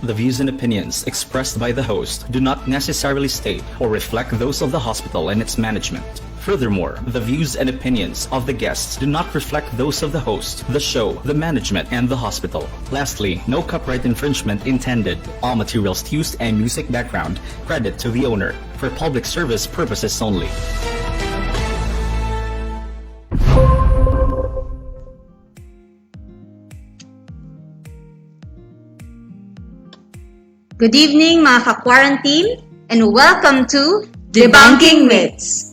The views and opinions expressed by the host do not necessarily state or reflect those of the hospital and its management. Furthermore, the views and opinions of the guests do not reflect those of the host, the show, the management, and the hospital. Lastly, no copyright infringement intended. All materials used and music background credit to the owner for public service purposes only. Good evening mga ka-quarantine and welcome to Debunking Myths.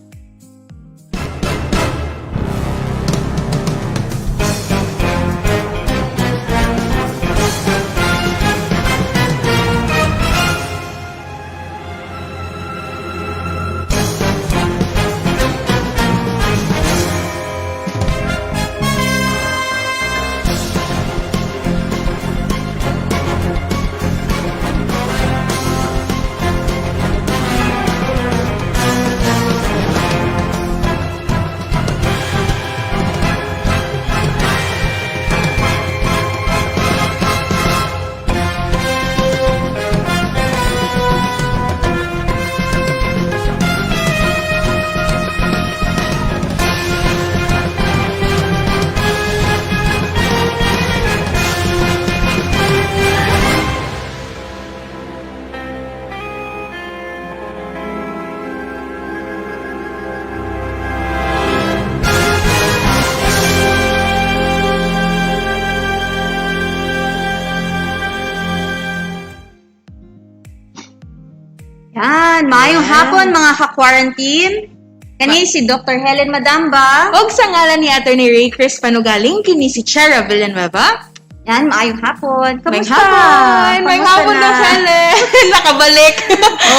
Yan, maayong hapon mga ka-quarantine. Kani si Dr. Helen Madamba. Og sa ngalan ni Attorney Ray Chris Panugaling, kini si Chera Villanueva. Yan, maayong hapon. May Kamusta? hapon! May Kamusta hapon na, Helen! Nakabalik!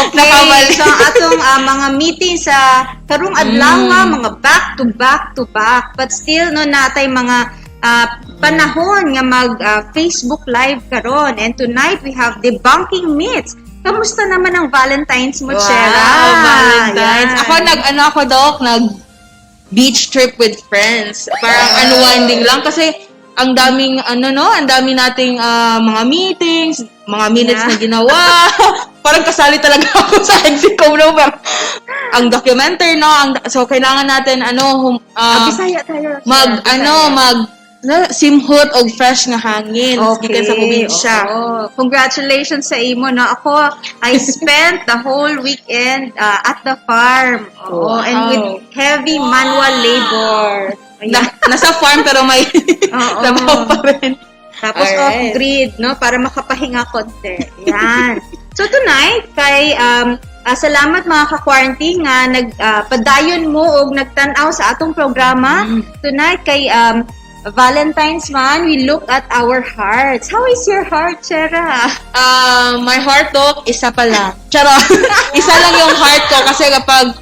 Okay, Nakabalik. so atong mga meeting sa karong adlaw mga back-to-back. But still, no, natay mga panahon nga mag-Facebook Live karon. And tonight, we have Debunking Myths. Kamusta naman ang Valentine's mo, Chera? Valentine's. Yan. Ako, nag beach trip with friends. Parang unwinding lang kasi ang daming, ang dami nating mga meetings, mga minutes na ginawa. Parang kasali talaga ako sa exco, no? Pero, ang documentary, no? So, kailangan natin, Bisaya tayo. simhot og fresh nga hangin gikan sa probinsya. Congratulations sa imo, no? Ako, I spent the whole weekend at the farm. And with heavy manual labor. Nasa farm pero may trabaho pa rin. Tapos off-grid, no? Para makapahinga konti. Yan. So tonight, kay salamat mga ka-quarantine nga nagpadayon mo og nagtan-aw sa atong programa. Tonight, kay Valentine's man, we look at our hearts. How is your heart, Chera? My heart talk, isa pa lang. Charo, isa lang yung heart ko kasi kapag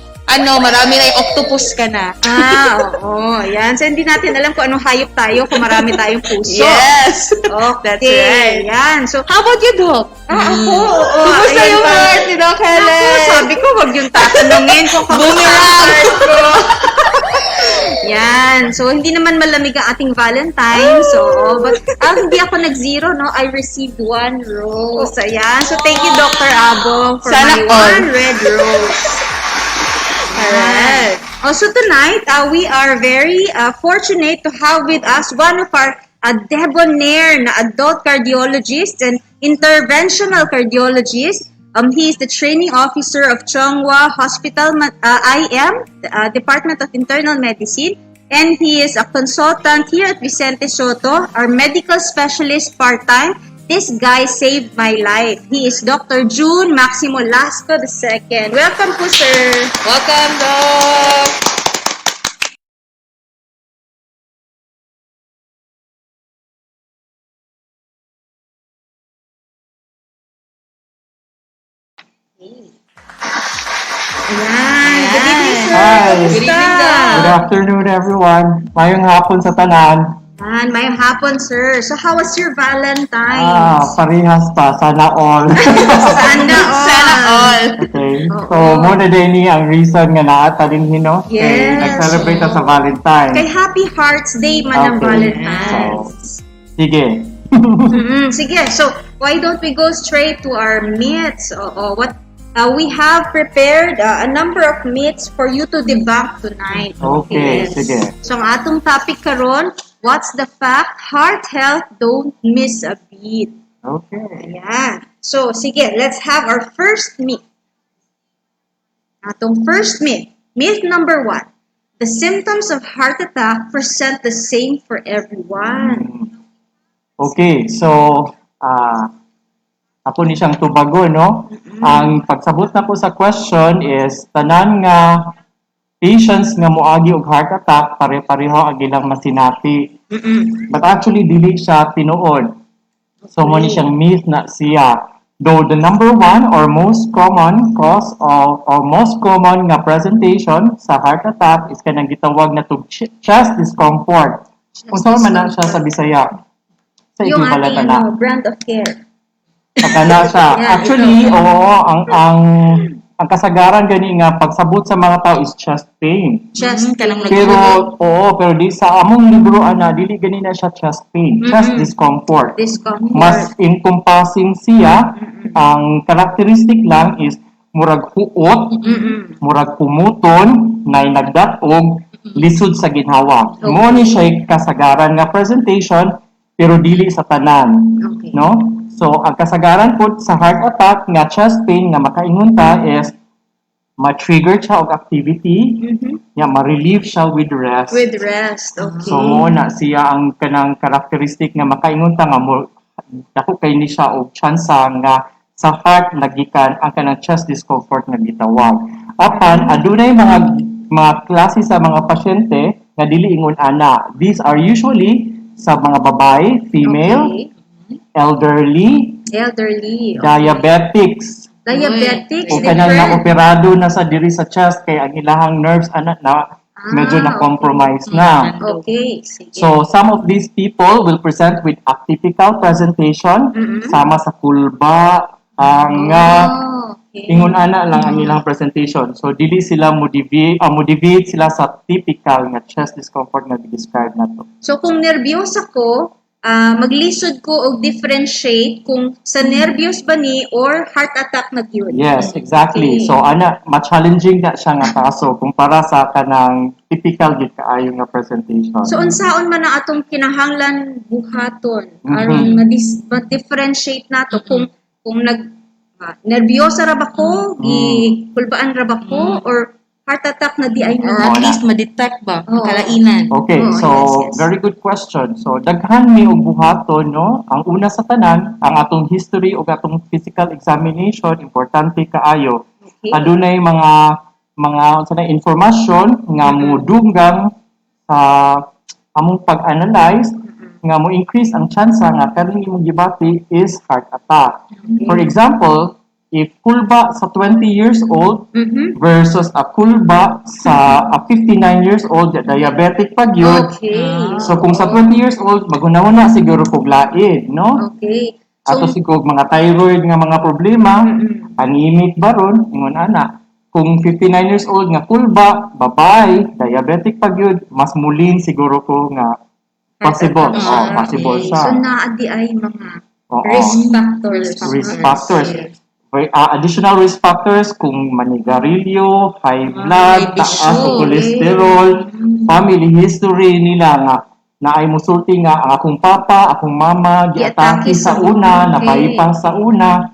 marami na yung octopus ka na. Oo. Yan. So, hindi natin alam kung anong hayop tayo kung marami tayong puso. Yes! Okay. That's right. Yan. So, How about you, Doc? ako. Kumusta yung heart ni Doc Helen? Sabi ko, wag yung tatanungin kung kamusta ang heart ko. Yan. So, hindi naman malamig ang ating Valentine. So, but hindi ako nag-zero, no? I received 1 rose. Ayan. So, thank you, Dr. Abong, for Sana my all. 1 red rose. Alright. Also tonight, we are very fortunate to have with us one of our debonair na adult cardiologist and interventional cardiologist. He is the training officer of Chonghua Hospital IM, Department of Internal Medicine, and he is a consultant here at Vicente Soto, our medical specialist part-time. This guy saved my life. He is Dr. June Maximo Lasco II. Welcome po, sir. Welcome, Doc! Ayan. Good evening, sir. Hi. Good evening, Doc. Good afternoon, everyone. Mayong hapon sa tanan. Ayan, may hapon, sir. So, how was your Valentine's? Parehas pa. Sana all. Sana all. Sana all. Okay. Oo. So, muna din ni ang reason nga naata din hino. Yes. Nag-celebrate na sa Valentine. Kay Happy Hearts Day man ang Okay. Valentine's. Sige. Sige, so why don't we go straight to our myths? What we have prepared a number of myths for you to debunk tonight. Okay, sige. So ang atong topic karon, what's the fact? Heart health don't miss a beat. Okay. Ayan. So sige, let's have our first myth. Atong first myth. Myth number 1. The symptoms of heart attack present the same for everyone. Okay, so ako ni siyang tubago, no? Ang pagsabot na ko sa question is tanan nga patients nga moagi og heart attack pare-pareho ang ilang masinati. But actually dili siya tinuod. So mo ni siyang myth na siya. Though the number 1 or most common cause of or most common nga presentation sa heart attack is kanang gitawag na tug chest discomfort. Kung saan man na siya sa Bisaya. Sa Yung equivalent ating na. brand of care. Pagkana siya. Yeah, Actually, oo, ang kasagaran gani nga pagsabot sa mga tao is chest pain. Just Kanang Pero di sa among libro ana dili gani na siya chest pain, chest discomfort. discomfort. Mas encompassing siya, ang characteristic lang is murag huot, murag pumuton, nay nagdatog, lisod sa ginhawa. Mo ni siya kasagaran nga presentation pero dili sa tanan, Okay. no? So, ang kasagaran po sa heart attack nga chest pain nga makaingon ta is ma-trigger siya og activity, nga ma-relieve siya with rest. With rest, okay. So, mo na siya ang kanang characteristic nga makaingon ta nga mo dako kay ni siya og tsansa nga sa heart nagikan ang kanang chest discomfort nga gitawag. Apan adunay mga klase sa mga pasyente nga dili ingon ana. These are usually sa mga babae, female, Okay. elderly, Elderly. diabetics, Diabetics, o kanang different. na-operado na sa diri sa chest kay ang ilahang nerves na medyo na-compromise na. Okay, sige. So, some of these people will present with atypical presentation, sama sa kulba, ang okay. ingon ana lang ang ilang presentation. So, dili sila motivate sila sa typical nga chest discomfort nga describe na to. So kung nervyos ako, maglisod ko og differentiate kung sa nervyos ba ni or heart attack na gyud. Yes, exactly. Okay. So, ma-challenging na siya nga kaso kumpara sa kanang typical gid kaayo nga presentation. So unsaon man ang atong kinahanglan buhaton Mhm. aron ma-differentiate nato kung nervyosa ra ba ko, gipulbaan ra ba ko or heart attack na di ay Or na. at least ma-detect ba? Oo. Kalainan. Okay, Oh, so yes. very good question. So daghan mi og buhaton, no? Ang una sa tanan, ang atong history ug atong physical examination importante kaayo. Okay. Adunay mga unsa na informasyon nga mudunggang sa among pag-analyze nga mo increase ang tsansa nga kaning imong gibati is heart attack. For example, if kulba sa 20 years old versus a kulba sa a 59 years old diabetic pa gyud. Okay. So kung sa 20 years old maghunahon na siguro kog lain, no? Okay. Ato siguro mga thyroid nga mga problema, anemic baron ingon ana. Kung 59 years old nga kulba, babae, diabetic pa gyud, mas mulin siguro ko nga possible. Heart attack Possible Okay. siya. So naa di ay mga Oo. risk factors. Risk factors. Additional risk factors kung manigarilyo, high blood, may taas bisyo, o cholesterol, family history nila nga na ay musulti nga ang akong papa, akong mama, giatake sa una, Okay. napaipang sa una.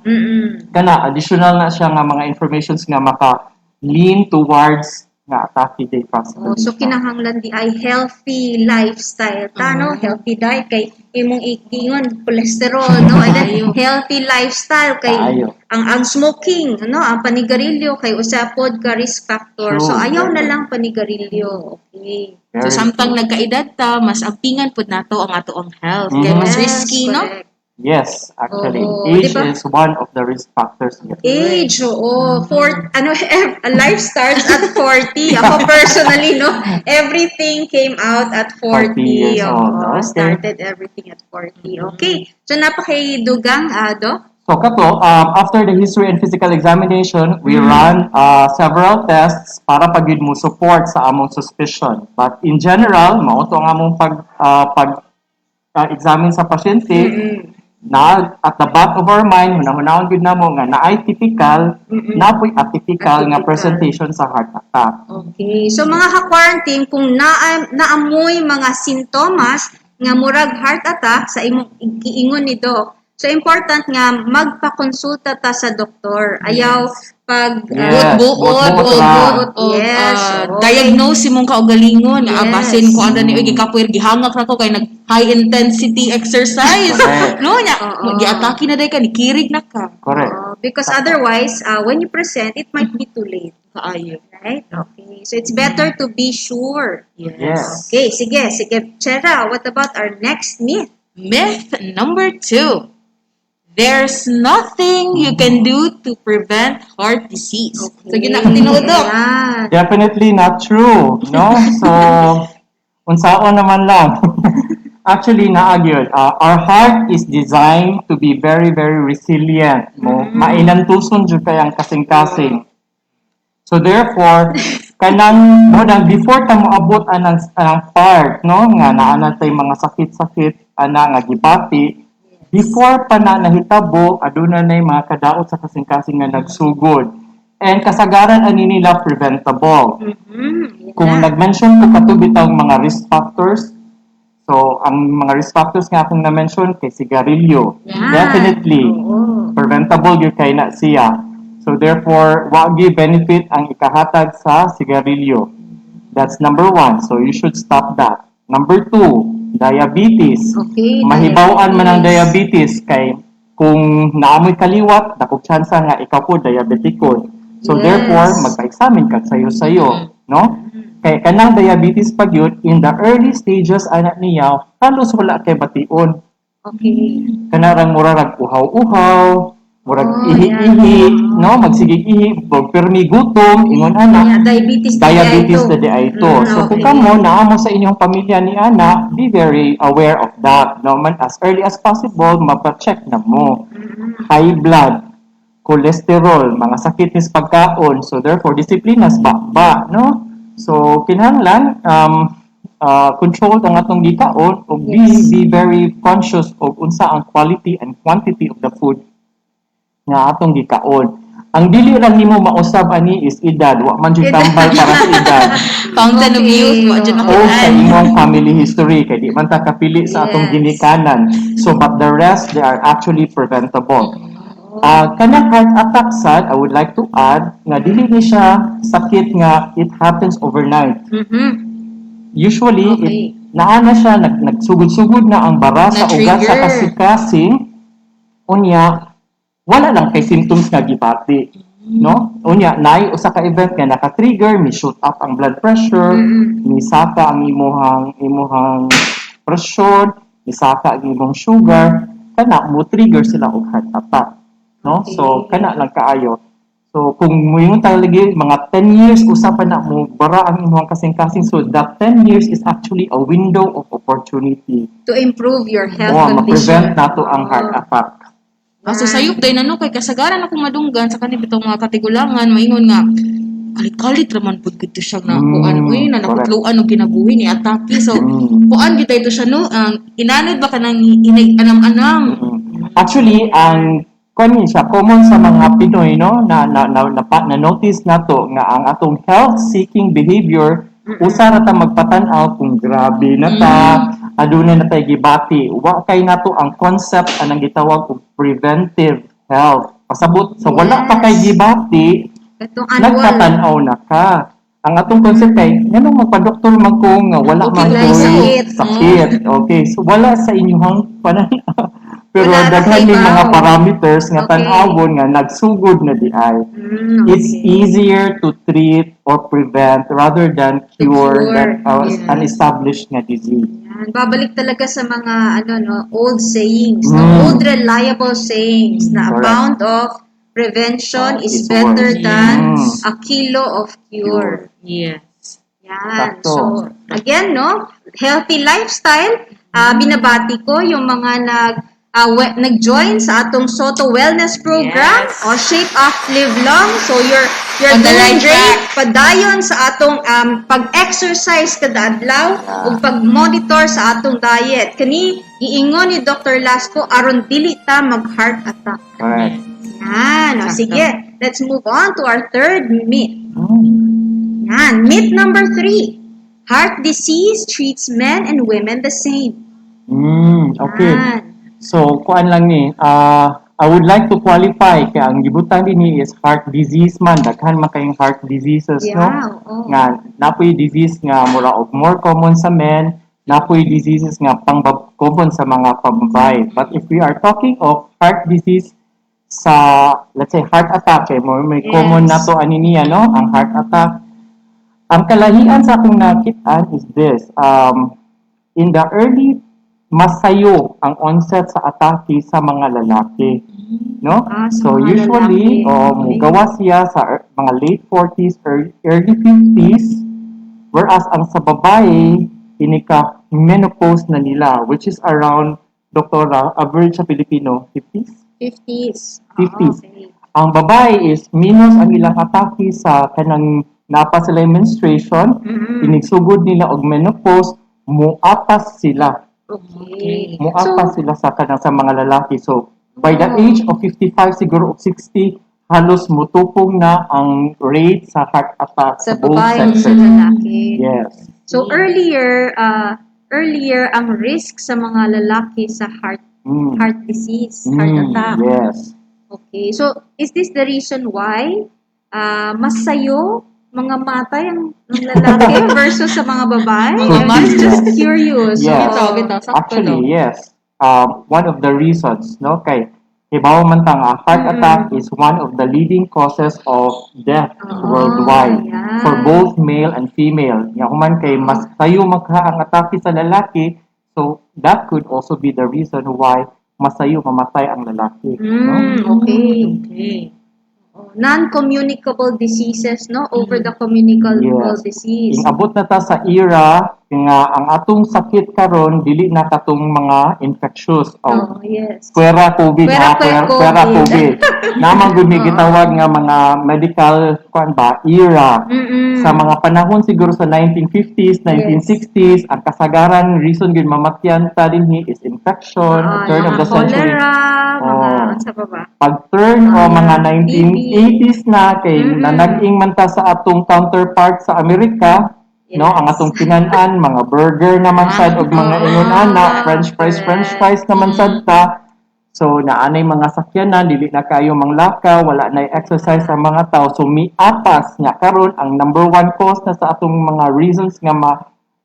Kana additional na siya nga mga informations nga maka lean towards nga atake day possible. Oh, so kinahanglan di ay healthy lifestyle no? Healthy diet kay imong iingon cholesterol no and then healthy lifestyle kay Kaayo. ang smoking no ang panigarilyo kay usa pod ka risk factor. So True. ayaw na lang panigarilyo. Okay. So Very samtang nagkaedad ta, mas ampingan pud nato ang ato ang health. Kaya mas Yes, risky, no? correct. Yes, actually. Oo, Age diba? is one of the risk factors. Age, oo. Life starts at 40. Ako personally, no, everything came out at 40. 40 years old, okay. Started everything at 40. Okay. So, napakaidugang, Doc? So kato, after the history and physical examination, we run several tests para pagid mo support sa among suspicion. But in general, mao to ang among examine sa pasyente, na at the back of our mind, hunahunahon gud namo nga naay typical, napoy atypical nga Atypical. presentation sa heart attack. Okay. So mga ka-quarantine, kung naamoy mga sintomas nga murag heart attack sa imong giingon ni Doc, so important nga magpakonsulta ta sa doktor. Ayaw pag Yes. Buot-buot, Buot-buot o Yes, oo. diagnose imong kaugalingon, Yes. basin ko ano ni gikapoy gihangak na ko kay nag high intensity exercise. Correct. No nya, Oo. giatake na day ka, nikirig na ka. Correct. because otherwise, when you present, it might be too late. Kaayo. Right? Okay. So it's better to be sure. Yes. Okay, sige. Chera, what about our next myth? Myth number 2. There's nothing you can do to prevent heart disease. So, ginaktinodok. Yan. Definitely not true, no? So, unsaon naman lang. Actually, naagyod. Our heart is designed to be very, very resilient. No? Mainantuson jud kay ang kasing-kasing. So therefore, kanang before ta moabot anang part, no, nga naana tay mga sakit-sakit ana nga gibati, before pa na nahitabo, aduna nay mga kadaot sa kasing-kasing nga nagsugod. And kasagaran ani nila preventable. Kung nag-mention ko kato bitang mga risk factors, so ang mga risk factors nga akong na-mention kay sigarilyo. Yan. Definitely Oo. preventable gyud kay na siya. So therefore, wagi benefit ang ikahatag sa sigarilyo. That's number 1. So you should stop that. Number 2, diabetes. Okay. Mahibaw-an man ang diabetes kay kung naamoy kaliwat, dakog tsansa nga ikaw po diabetikon. So Yes. therefore, magpa-examine ka sayo-sayo, no? Kay kanang diabetes pag yun, in the early stages anak niya, halos wala kay bation. Okay. Kanarang murarag uhaw-uhaw, murag Oh, ihi-ihi, no? Magsigig ihi, permi gutom, ingon anak. Yeah, diabetes Na di ay ito. So kung kamo naamo sa inyong pamilya ni Ana, be very aware of that. No, man as early as possible mapa-check na mo. High blood, cholesterol, mga sakit ni sa pagkaon. So therefore disiplinas ba, no? So kinahanglan control ang atong gikaon o be very conscious of unsa ang quality and quantity of the food nga atong gikaon. Ang dili lang nimo mausab ani is edad, wa man jud tambal para sa edad. Fountain of Okay. youth, wa dyan O sa makitaan. imong family history kay di man ta kapili sa atong Yes. ginikanan. So but the rest they are actually preventable. Kanang heart attack sad, I would like to add nga dili ni siya sakit nga it happens overnight. Usually Okay. naana siya nagsugod-sugod na ang bara sa ugat sa Na-trigger. kasing-kasing. Unya wala lang kay symptoms nga gibati, no? Unya naay usa ka event nga naka-trigger, mi shoot up ang blood pressure, misaka ang imuhang presyon, misaka ang imong sugar, kana mo trigger sila og heart attack, no? So kana lang kaayo. So kung moingon tayo lagi mga 10 years usapan na mo bara ang imong kasing-kasing, so that 10 years is actually a window of opportunity. To improve your health Ma-prevent condition. nato ang heart attack. So sayop day nano kay kasagaran akong madunggan sa kanib itong mga katigulangan maingon nga kalit-kalit raman pud gito siya na kuan uy na nakutluan og kinabuhi ni atake. So kuan gid ito siya no inanod ba kanang inay anam-anam. Actually, ang kunin siya common sa mga Pinoy, no, na notice nato nga ang atong health seeking behavior usa ra ta magpatan-aw kung grabe na ta, adunay na tay gibati. Wa kay nato ang concept anang gitawag og preventive health. Pasabot sa wala pa kay gibati, Itong annual. nagpatan-aw na ka. Ang atong concept kay nganong magpa-doktor man ko nga wala Okay, man wala ko'y sakit. sakit. Okay, so wala sa inyong panay. Pero Wala na daghan sa ning ibaw. mga parameters nga Okay. tan-awon nga nagsugod na di ay. It's easier to treat or prevent rather than cure, cure, that yes. an established nga disease. Yan. Babalik talaga sa mga old sayings, old reliable sayings na a Correct. pound of prevention is It's better worth. than Yes. a kilo of cure. Yes. Yan. Sakto. So, again, no, healthy lifestyle, binabati ko yung mga nag-join sa atong Soto Wellness Program Yes. o Shape Up Live Long. So you're On the doing right great. track. Padayon sa atong pag-exercise kada adlaw ug pag-monitor sa atong diet. Kani giingon ni Dr. Lasco aron dili ta mag-heart attack. Correct. Yan. O, Sakto. sige. Let's move on to our third myth. Mm. Yan. Myth number 3. Heart disease treats men and women the same. Okay. Yan. So, kuan lang ni, I would like to qualify kaya ang gibutan din ni is heart disease man, daghan man kayong heart diseases, no? Yeah, oo. Nga napoy disease nga mura og more common sa men, napoy diseases nga common sa mga pambabae. But if we are talking of heart disease sa, let's say, heart attack, kay may common na to ani niya, no? Ang heart attack. Ang kalahian sa akong nakita is this, in the early masayo ang onset sa atake sa mga lalaki. No? Sa So mga usually, lalaki. mugawa siya sa mga late 40s or early 50s, whereas ang sa babae, inika menopause na nila, which is around, Doktora, average sa Pilipino, 50s? 50s. 50s. Okay. Ang babae is minus ang ilang atake sa kanang napa sila yung menstruation, inigsugod nila og menopause, muapas sila. Okay. Muapas sila sa kanang sa mga lalaki. So, by the age of 55 siguro of 60, halos mutupong na ang rate sa heart attack Sa sa both babae o sa sexes. lalaki. Yes. So earlier ang risk sa mga lalaki sa heart disease, heart attack. Yes. Okay. So is this the reason why mas sayo mga matay ang lalaki versus sa mga babae? Mga I'm just curious. Yes. Bitaw, sakto Actually, no? yes. One of the reasons, no, kay hibaw man tang heart attack is one of the leading causes of death worldwide yeah. for both male and female. Nga human kay mas tayo magha ang atake sa lalaki, so that could also be the reason why masayo mamatay ang lalaki. No? Okay. Okay. Non-communicable diseases, no? Over the communicable Yes. disease. Ingabot na ta sa era nga ang atong sakit karon dili na katong mga infectious Oh, yes. Puwera COVID Puwera, ha, puwera puwera COVID. COVID. Naman gud may gitawag nga mga medical kuan ba era. Sa mga panahon siguro sa 1950s, 1960s, ang kasagaran reason gud mamatyan ta dinhi is infection, turn of the century. Cholera, mga, Oh. ano sa baba? Pag-turn o mga 1980s na kay nanag-ing man ta sa atong counterpart sa Amerika, no, ang atong kinanan, mga burger naman sad og mga ingon ana, french fries naman sad ta. So naanay mga sakyanan dili na kayo manglaka, wala na exercise sa mga tao. So miapas nya karon ang number one cause na sa atong mga reasons nga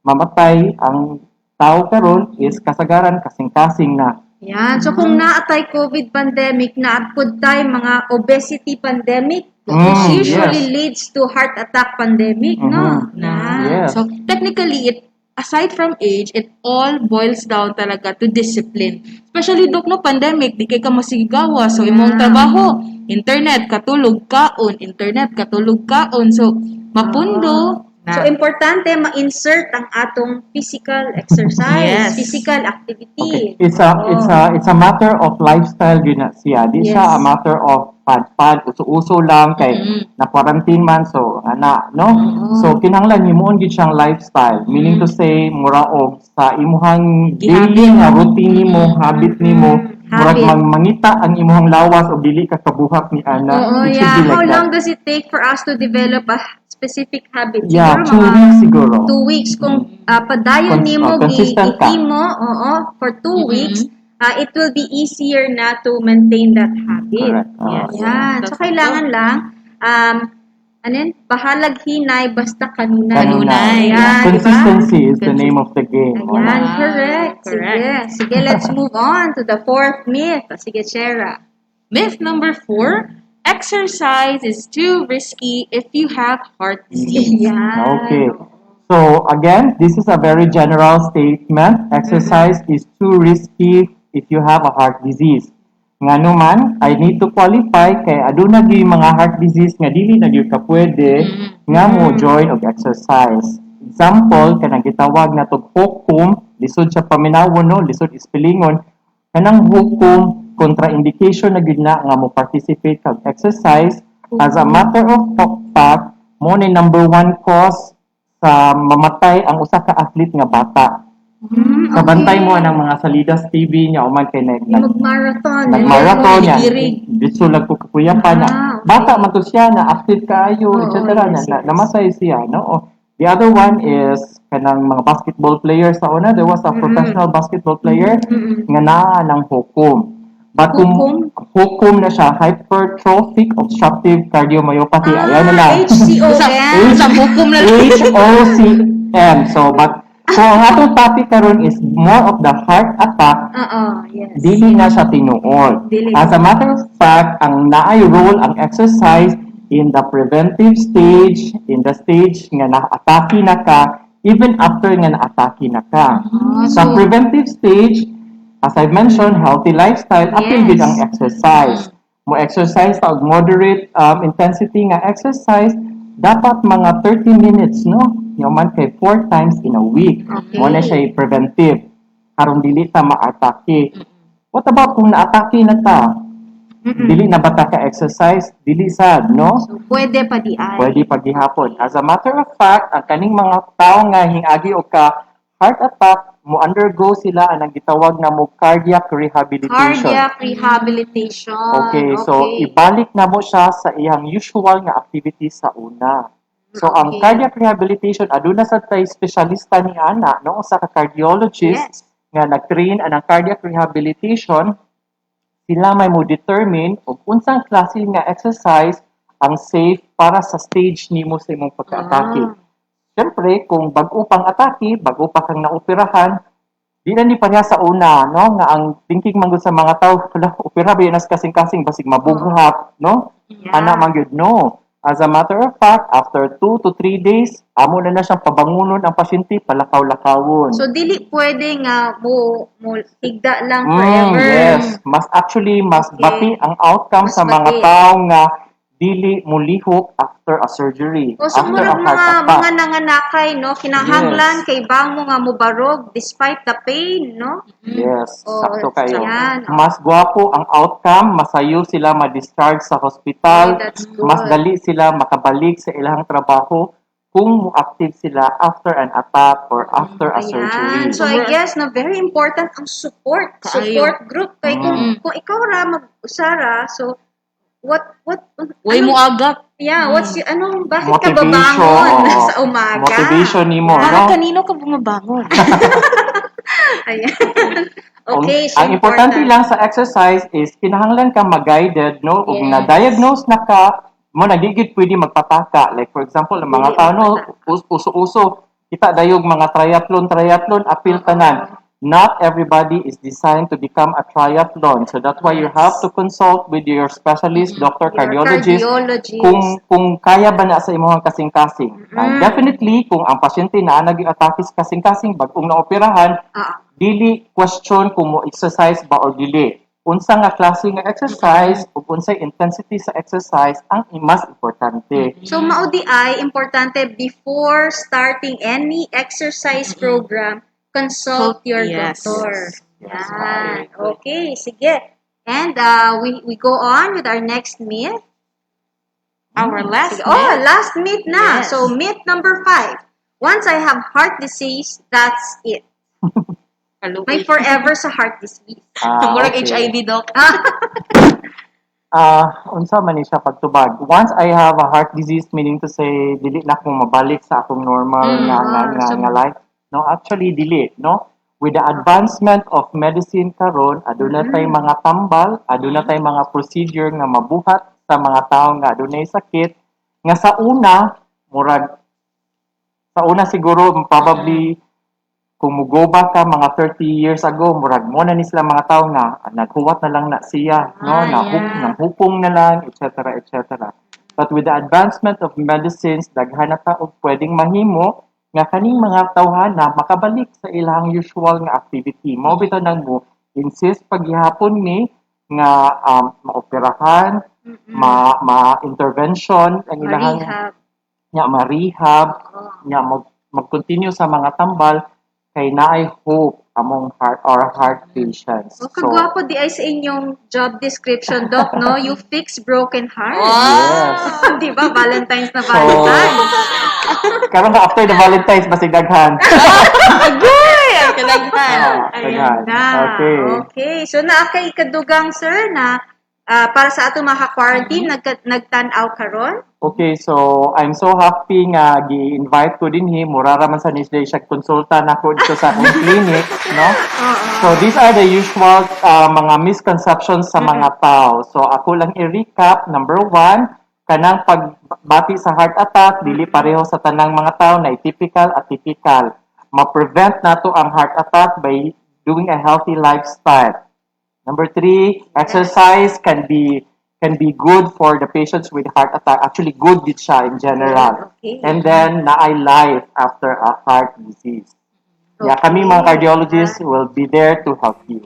mamatay ang tao karon is kasagaran kasing-kasing na. Yan. So, kung naatay COVID pandemic, naatpod tayo mga obesity pandemic, Mm, which usually yes. leads to heart attack pandemic, no? Yes. So, technically, aside from age, it all boils down talaga to discipline. Especially, Dok, no, pandemic, di kay ka masigawa. So, imong trabaho, internet, katulog, kaon, internet, katulog, kaon. So, mapundo. So, importante ma-insert ang atong physical exercise, Yes. physical activity. Okay. It's a matter of lifestyle din na siya. Di Yes. siya a matter of pad-pad, uso-uso lang kay na quarantine man so ana, no? So kinahanglan himuon gid siyang lifestyle. Meaning to say mura og sa imuhang daily nga routine nimo, habit nimo, murag Habit. mangita ang imuhang lawas og dili ka kabuhak ni ana. Oo, It should yeah. be like How that. long does it take for us to develop a specific habit? Yeah, Siguro 2 mga weeks siguro. 2 weeks. Kung padayon nimo, consistent ka. mo, for 2 weeks, it will be easier na to maintain that habit. Correct. Yan. So, kailangan lang, bahalag hinay, basta kanunay. Kanunay. Yan, Consistency is the name of the game. Diba? Ayan, Wow, correct. correct. Sige, let's move on to the fourth myth. Sige, Shera. Myth number 4, exercise is too risky if you have heart disease. Yan. Okay. So again, this is a very general statement. Exercise is too risky if you have a heart disease. Ngano man, I need to qualify kay aduna gyud mga heart disease nga dili na gyud ka pwede nga mo join og exercise. Example kanang gitawag na tog hokum, lisod sa paminawon no, lisod is pilingon. kanang hukom contraindication na gyud na nga mo participate kag exercise. As a matter of fact, mo ni number one cause sa mamatay ang usa ka athlete nga bata. Sa bantay mo ng mga Salidas TV niya o man kay Mag-marathon. nagmarathon niya. Dirig. Dito lang ko kakuya pa na. Ah, okay. Bata man to siya na active kaayo, Oo, etc. yes, na yes. namatay siya, no? O, the other one is kanang mga basketball players sa una. There was a professional basketball player nga naa ng hukom. But kung hukom na siya, hypertrophic obstructive cardiomyopathy. Ayan na lang. HCOM. Sa hukom na lang. HOCM. So, but so ang atong topic karon is more of the heart attack. Yes. Dili na siya tinuod. Dili. As a matter of fact, ang naay role ang exercise in the preventive stage, in the stage nga na-atake na ka, even after nga na-atake na ka. Sa preventive stage, as I mentioned, healthy lifestyle, apil Yes. din ang exercise. Mo exercise sa moderate intensity nga exercise, dapat mga 30 minutes, no? Yung man kay 4 times in a week. Okay. Mo na siya preventive. Karong dili ta ma-atake. What about kung na-atake na ta? Dili na ba ta ka-exercise? Dili sad, no? So, pwede pa di ay. Pwede paghihapon. As a matter of fact, ang kaning mga tao nga hingagi o ka heart attack, mo undergo sila ang gitawag na mo cardiac rehabilitation. Cardiac rehabilitation. Okay, so ibalik na mo siya sa iyang usual nga activities sa una. So ang Okay. cardiac rehabilitation aduna sa tay specialista ni ana no sa cardiologist Yes. nga nag-train anang cardiac rehabilitation, sila may mo determine og unsang klase nga exercise ang safe para sa stage nimo sa imong pagka-atake. Siyempre, kung bago pang atake, bago pa kang naoperahan, di na ni pareha sa una, no? Nga ang thinking man gud sa mga tao, "Hala, opera ba yan as kasing-kasing, basig mabughap, no? Yeah. Ana man gyud, no. As a matter of fact, after 2 to 3 days, amo na siyang pabangunon ang pasyente, palakaw-lakawon. So, dili pwede nga mo tigda lang forever. Yes. Mas Okay. bati ang outcome Mas sa mga bati. tao nga dili mulihok after a surgery. O, so, after murag a heart attack. mga nanganakay, no? Kinahanglan Yes. kay bang mo nga mubarog despite the pain, no? Yes, Oh, sakto kayo. yan. Mas gwapo ang outcome, masayo sila ma-discharge sa hospital, Okay, that's good. mas dali sila makabalik sa ilang trabaho kung active sila after an attack or after a surgery. Ayan. So, I guess na very important ang support. Kaayo. Support group. Kay kung ikaw ra mag-usara, so, Way mo agap. Yeah, bakit ka Motivation, babangon oo. sa umaga? Motivation nimo, Para no? kanino ka bumabangon? Ayan. Okay, so Ang importante lang sa exercise is kinahanglan ka mag-guided, no? Kung Yes. na-diagnose na ka, mo nagigit pwede magpataka. Like for example, ang mga Dili tao, no, magpataka. uso-uso, kita dayog mga triathlon, apil tanan. Not everybody is designed to become a triathlon. So that's why you have to consult with your specialist, doctor, Your cardiologist, cardiologist. kung kaya ba na sa imong kasing-kasing. Definitely, kung ang pasyente na nag-atake sa kasing-kasing, bagong naoperahan, dili question kung mo exercise ba or dili. Unsa nga klase nga exercise ug unsay intensity sa exercise ang mas importante. So, maudi ay, importante, before starting any exercise program, consult your Yes. doctor. Yes, Yan. Okay, sige. And we go on with our next myth. Our last Sige. Oh, last myth na. Yes. So, myth number 5. Once I have heart disease, that's it. May forever sa heart disease. Murag Okay. HIV, Doc. Unsa man ni siya pagtubag. Once I have a heart disease, meaning to say, dili na akong mabalik sa akong normal nga life. No, actually, dili, no? With the advancement of medicine karon, aduna tay mga tambal, aduna tay mga procedure nga mabuhat sa mga tao nga adunay sakit, nga sa una, siguro, probably, kung mugoba ka mga 30 years ago, murag mo na ni sila mga tao nga naghuwat na lang na siya, no? Nahupong na lang, etc., etc. But with the advancement of medicines, daghan na ta og pwedeng mahimo nga kaning mga tawhana makabalik sa ilang usual nga activity. Mao bitaw nang mo insist paghihapon ni nga maoperahan, ma-intervention ang ilang Rehab. ma-rehab, mag-continue sa mga tambal kay naay hope among heart patients. O, kagwapo di ay sa inyong job description, Doc, no? You fix broken hearts. Wow! Di ba? Valentine's na Valentine's. Karon after the Valentine's basig daghan. Agoy! Ang kalaghan. Ayan na. Okay. So, naakay kadugang, sir, na para sa atong mga quarantine nagtan-aw karon. Okay, so I'm so happy nga gi-invite ko din murara man sa nisday siya konsulta nako dito sa akong clinic, no? So these are the usual mga misconceptions sa mga tao. So ako lang i-recap. Number 1, kanang pagbati sa heart attack dili pareho sa tanang mga tao na typical at atypical. Ma-prevent nato ang heart attack by doing a healthy lifestyle. Number 3, exercise can be good for the patients with heart attack. Actually, good din siya in general. Okay. And then, naay life after a heart disease. Yeah, kami mga cardiologists will be there to help you.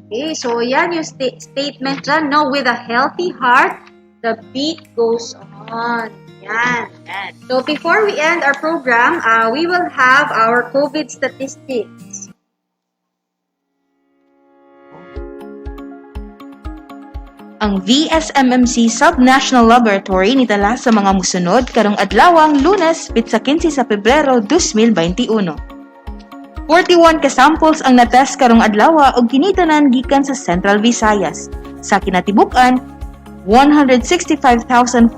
Okay, so yan yung statement dyan, no? With a healthy heart, the beat goes on. Yan. So before we end our program, we will have our COVID statistics. Ang VSMMC Subnational Laboratory nitala sa mga musunod karong adlawang Lunes, pitsa 15 sa Pebrero 2021. 41 ka samples ang natest karong adlaw ug kinitanan gikan sa Central Visayas. Sa kinatibuk-an, 165,459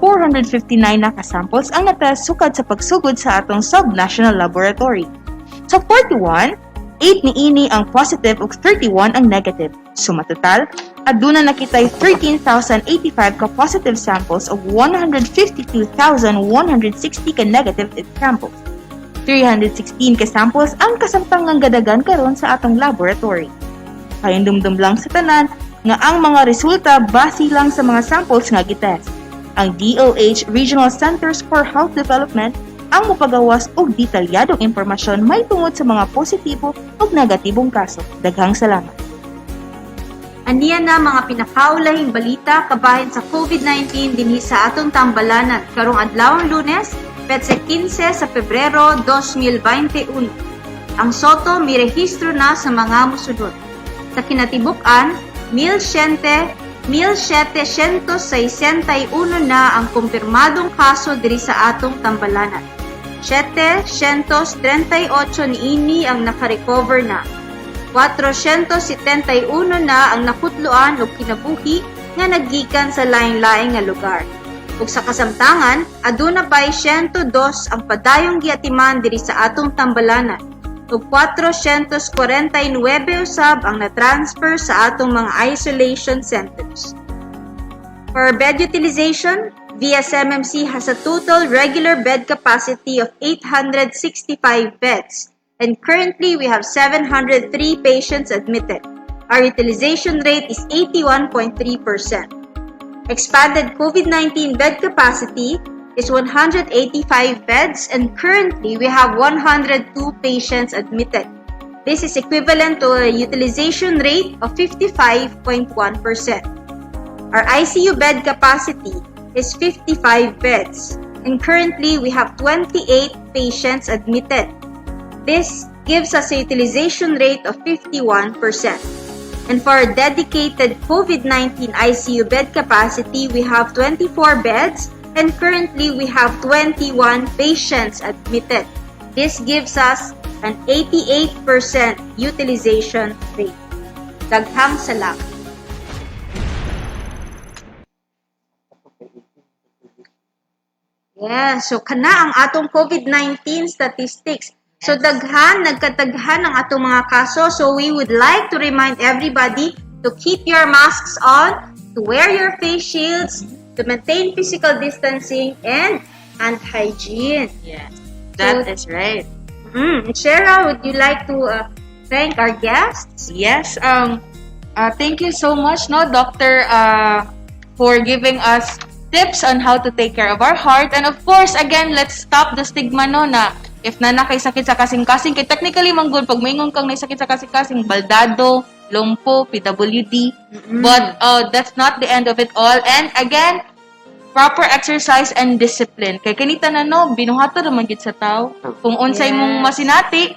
na ka samples ang natest sukad sa pagsugod sa atong Subnational Laboratory. Sa 41, 8 niini ang positive ug 31 ang negative. Sumatotal, aduna nakitay 13,085 ka positive samples ug 152,160 ka negative samples. 316 ka samples ang kasamtangang gadagan karon sa atong laboratory. Kahindumdum lang sa tanan nga ang mga resulta base lang sa mga samples nga gitest. Ang DOH Regional Centers for Health Development ang mopagawas og detalyadong impormasyon may tungod sa mga positibo ug negatibong kaso. Daghang salamat. Aniya na mga pinakaulahing balita kabahin sa COVID-19 dinhi sa atong tambalanan karong adlawang Lunes, petsa 15 sa Pebrero 2021. Ang Soto mirehistro na sa mga musunod. Sa kinatibuk-an, 1,761 na ang kumpirmadong kaso diri sa atong tambalanan. 738 niini ang nakarecover na. 471 na ang nakutluan o kinabuhi nga naggikan sa laing-laing nga lugar. Ug sa kasamtangan, aduna pay 102 ang padayong giatiman diri sa atong tambalanan. Ug 449 usab ang na-transfer sa atong mga isolation centers. For bed utilization, VSMMC has a total regular bed capacity of 865 beds. And currently, we have 703 patients admitted. Our utilization rate is 81.3%. Expanded COVID-19 bed capacity is 185 beds, and currently, we have 102 patients admitted. This is equivalent to a utilization rate of 55.1%. Our ICU bed capacity is 55 beds, and currently, we have 28 patients admitted. This gives us a utilization rate of 51%. And for our dedicated COVID-19 ICU bed capacity, we have 24 beds, and currently we have 21 patients admitted. This gives us an 88% utilization rate. Daghang salamat. Yeah, so kana ang atong COVID-19 statistics. So nagkataghan ang atong mga kaso. So we would like to remind everybody to keep your masks on, to wear your face shields, to maintain physical distancing and hand hygiene. Yes, that is right. Shera, would you like to thank our guests? Yes, thank you so much, no, Doctor, for giving us tips on how to take care of our heart. And of course, again, let's stop the stigma, no, na if na kay sakit sa kasing-kasing, kay technically manggod, pag maingon kang may sakit sa kasing-kasing, baldado, lumpo, PWD, but that's not the end of it all. And again, proper exercise and discipline. Kay kanita na, no, binuhaton naman gid sa tao. Kung unsay mong masinati,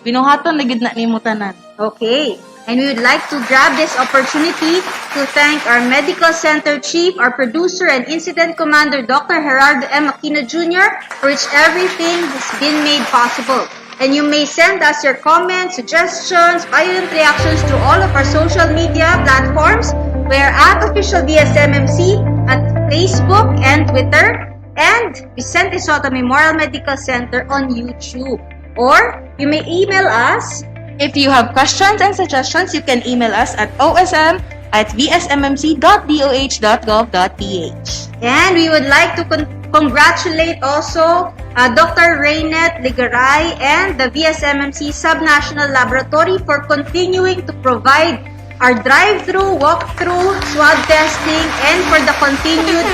binuhaton na gid na nimo tanan. Okay. And we would like to grab this opportunity to thank our Medical Center Chief, our producer and Incident Commander, Dr. Gerardo M. Aquino Jr., for which everything has been made possible. And you may send us your comments, suggestions, violent reactions to all of our social media platforms. We are at Official DSMMC at Facebook and Twitter, and Vicente Soto Memorial Medical Center on YouTube. Or you may email us. If you have questions and suggestions, you can email us at osm@vsmmc.doh.gov.ph. And we would like to congratulate also Dr. Rainet Ligaray and the VSMMC Subnational Laboratory for continuing to provide our drive-through, walk-through, swab testing, and for the continued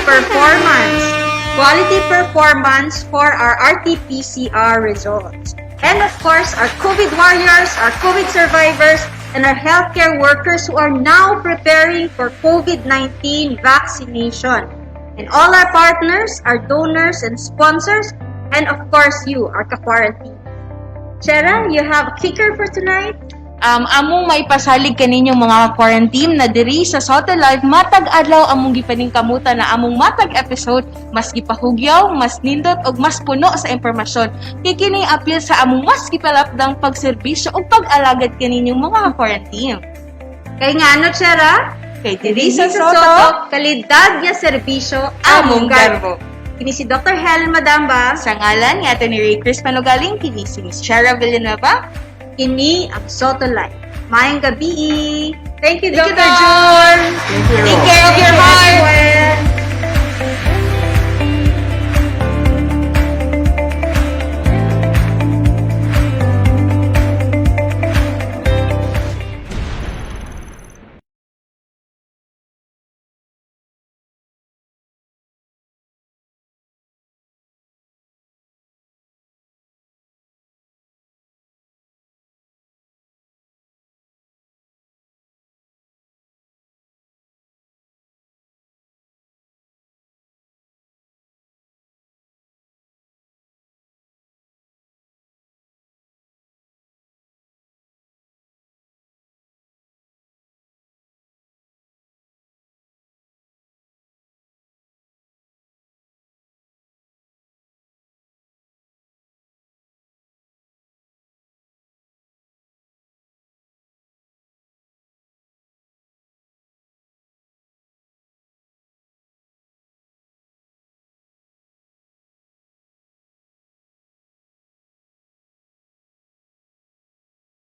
quality performance for our RT-PCR results. And of course, our COVID warriors, our COVID survivors, and our healthcare workers who are now preparing for COVID-19 vaccination. And all our partners, our donors and sponsors, and of course you, our ka-quarantine. Chera, you have a kicker for tonight? Among may pasalig kaninyong mga quarantine na diri sa Soto Live, matag adlaw among gipaning kamuta na among matag episode mas gipahugyaw, mas nindot ug mas puno sa impormasyon. Kay kini apil sa among mas gipalapdang pagserbisyo ug pag-alagad kaninyong mga quarantine. Kay nga ano, Chera? Kay Diri sa Soto, kalidad nga serbisyo among garbo. Kini si Dr. Helen Madamba. Sa ngalan ni Ato ni Ray Chris Manugaling, kini si Miss Shara Villanueva. Kini ang Soto Live. Mayang gabi. Thank you, Thank you, Dr. Doc. June. Take care of your heart.